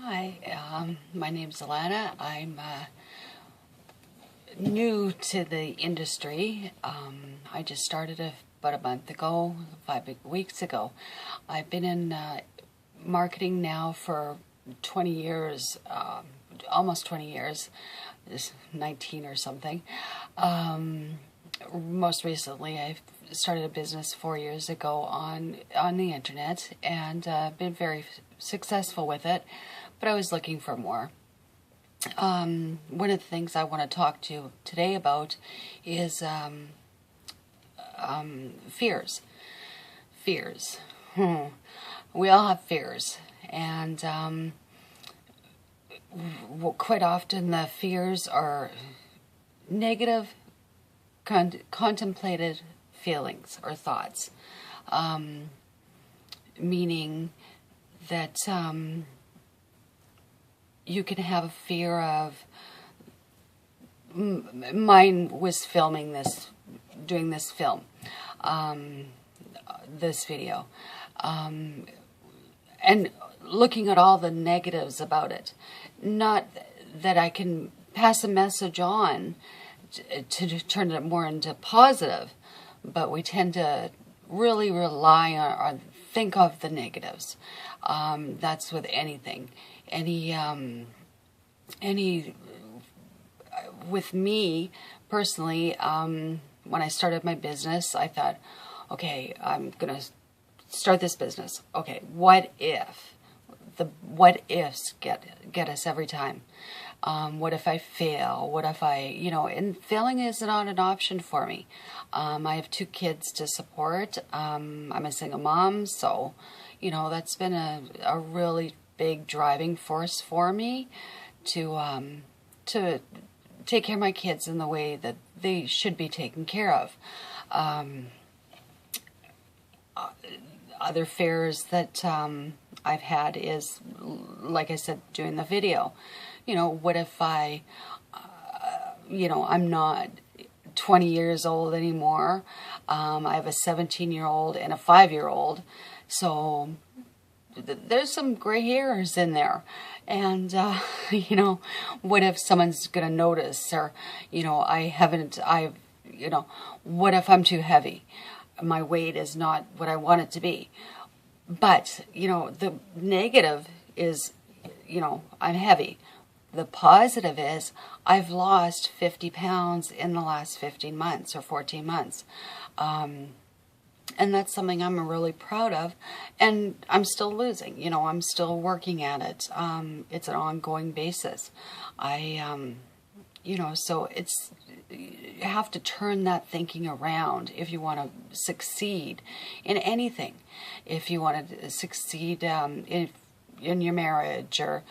Hi, my name's Alana. I'm new to the industry. I just started about a month ago, 5 weeks ago. I've been in marketing now for 20 years, almost 20 years, just 19 or something. Most recently, I started a business 4 years ago on the internet and been very successful with it, but I was looking for more. One of the things I want to talk to you today about is fears. Fears. We all have fears, and quite often the fears are negative, contemplated feelings or thoughts, meaning that you can have a fear of. Mine was doing this film, this video, and looking at all the negatives about it. Not that I can pass a message on to turn it more into positive, but we tend to really rely on or think of the negatives. That's with anything. With me personally, when I started my business, I thought, okay, I'm going to start this business. Okay, what if? The what ifs get us every time. What if I fail? What if and failing is not an option for me. I have 2 kids to support. I'm a single mom, so, that's been a really big driving force for me to take care of my kids in the way that they should be taken care of. Other fears that I've had is, like I said, doing the video. What if I'm not 20 years old anymore? I have a 17-year-old and a 5-year-old, so there's some gray hairs in there. And, what if someone's going to notice, or, what if I'm too heavy? My weight is not what I want it to be. But, the negative is, I'm heavy. The positive is I've lost 50 pounds in the last 15 months or 14 months. And that's something I'm really proud of. And I'm still losing. I'm still working at it. It's an ongoing basis. So you have to turn that thinking around if you want to succeed in anything. If you want to succeed in your marriage, or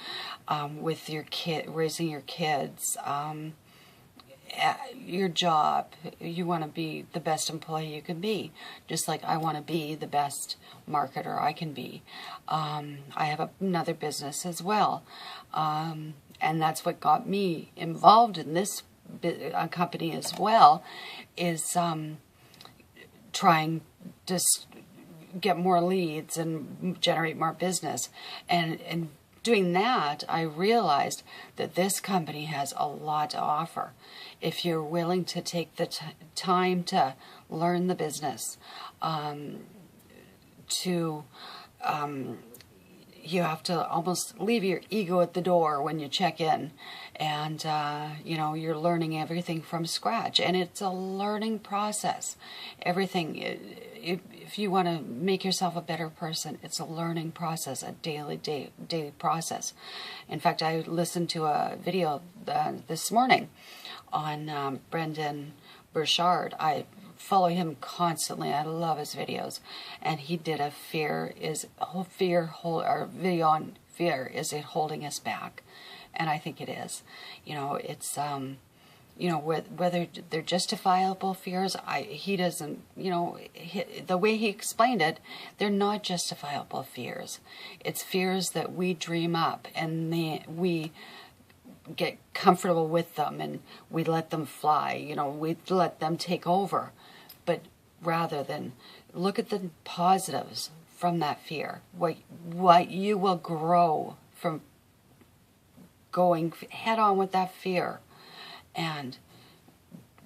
with your raising your kids, your job, you want to be the best employee you can be, just like I want to be the best marketer I can be. I have another business as well, and that's what got me involved in this company as well, is trying to get more leads and generate more business. And doing that, I realized that this company has a lot to offer. If you're willing to take the time to learn the business, you have to almost leave your ego at the door when you check in, and you're learning everything from scratch, and it's a learning process. Everything, if you want to make yourself a better person, it's a learning process, a daily process. In fact, I listened to a video this morning on Brendan Burchard. I follow him constantly. I love his videos, and he did a video on fear. Is it holding us back? And I think it is. It's whether they're justifiable fears. He doesn't. The way he explained it, they're not justifiable fears. It's fears that we dream up, and we get comfortable with them, and we let them fly. We let them take over. But rather than look at the positives from that fear, what you will grow from going head on with that fear, and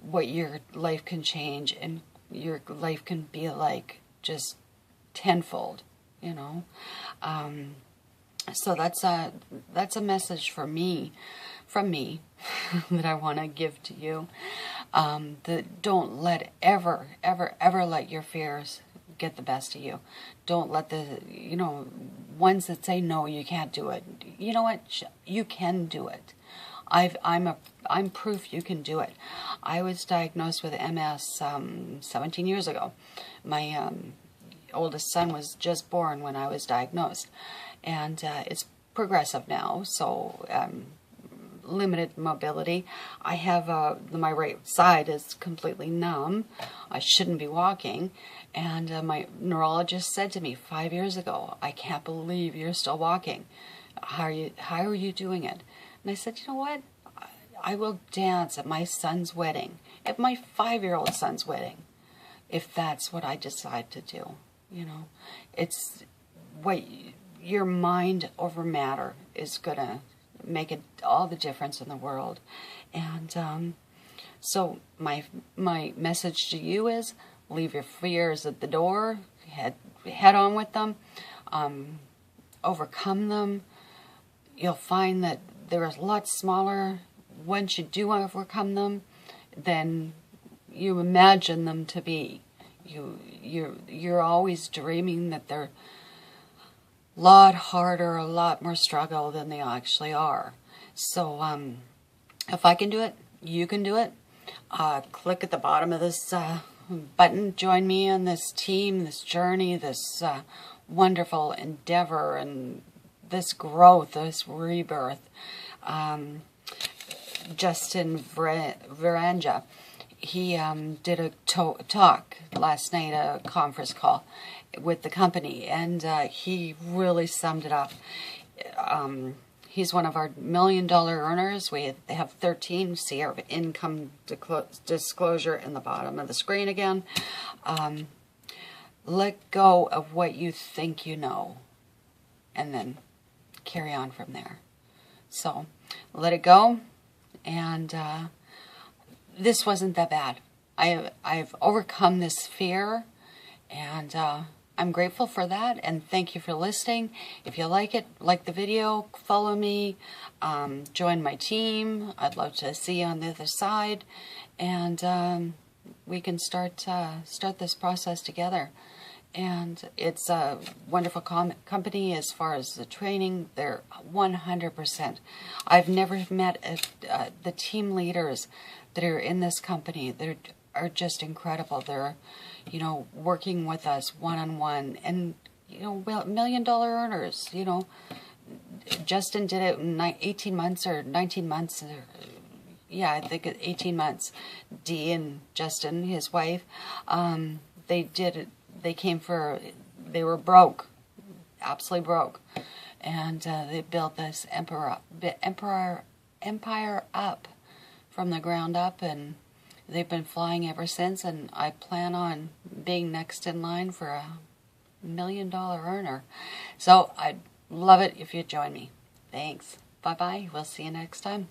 what your life can change, and your life can be like just tenfold, you know. So that's a message for me, from me, that I want to give to you. That don't let ever let your fears get the best of you. Don't let the, you know, ones that say no, you can't do it. You know what? You can do it. I'm proof you can do it. I was diagnosed with MS 17 years ago. My oldest son was just born when I was diagnosed, and it's progressive now, so limited mobility. I have my right side is completely numb. I shouldn't be walking, and my neurologist said to me 5 years ago, "I can't believe you're still walking. How are you doing it?" And I said, "You know what? I will dance at my son's wedding, at my 5-year-old son's wedding, if that's what I decide to do." You know, it's what your mind over matter is gonna make it all the difference in the world. And so my message to you is, leave your fears at the door, head on with them, overcome them. You'll find that they're a lot smaller once you do overcome them than you imagine them to be. You're always dreaming that they're a lot harder, a lot more struggle than they actually are. So if I can do it, you can do it. Click at the bottom of this button. Join me on this team, this journey, this wonderful endeavor, and this growth, this rebirth. Justin Veranja, he did a talk last night, a conference call with the company, and he really summed it up. He's one of our $1 million earners. They have 13. See our income disclosure in the bottom of the screen again. Let go of what you think you know, and then carry on from there. So let it go, and this wasn't that bad. I've overcome this fear, and I'm grateful for that, and thank you for listening. If you like it, like the video, follow me, join my team. I'd love to see you on the other side, and we can start this process together. And it's a wonderful company as far as the training. They're 100%. I've never met the team leaders that are in this company. They are just incredible. They're, you know, working with us one-on-one, and, you know, $1 million earners. You know, Justin did it in 18 months or 19 months. Yeah, I think 18 months. Dee and Justin, his wife, they did it. They were broke, absolutely broke, and they built this empire up from the ground up, and they've been flying ever since, and I plan on being next in line for a $1 million earner. So I'd love it if you'd join me. Thanks. Bye-bye. We'll see you next time.